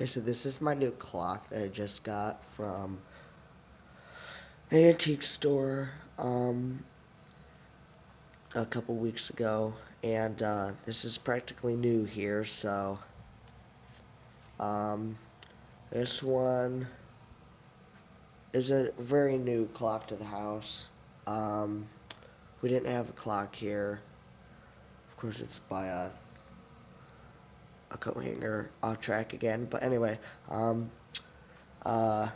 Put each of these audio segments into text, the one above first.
Okay, so this is my new clock that I just got from an antique store a couple weeks ago, and this is practically new here. So um, this one is a very new clock to the house. Um, we didn't have a clock here. Of course, it's by a coat hanger off track again. But anyway, uh,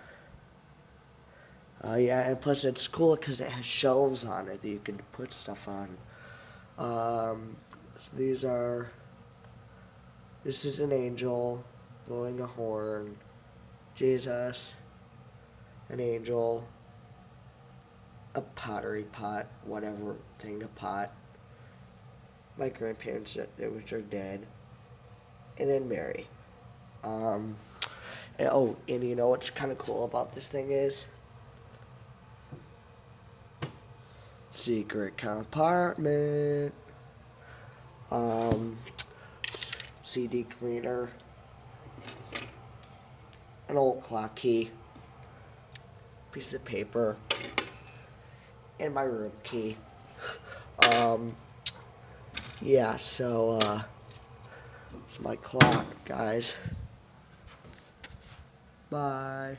yeah, and plus it's cool because it has shelves on it that you can put stuff on. So this is an angel blowing a horn, Jesus, an angel, a pottery pot, whatever thing, a pot, my grandparents which are dead, and then Mary. Um, and you know what's kind of cool about this thing is? Secret compartment. Um, CD cleaner, an old clock key, piece of paper, and my room key. Um, yeah, so, it's my clock, guys. Bye.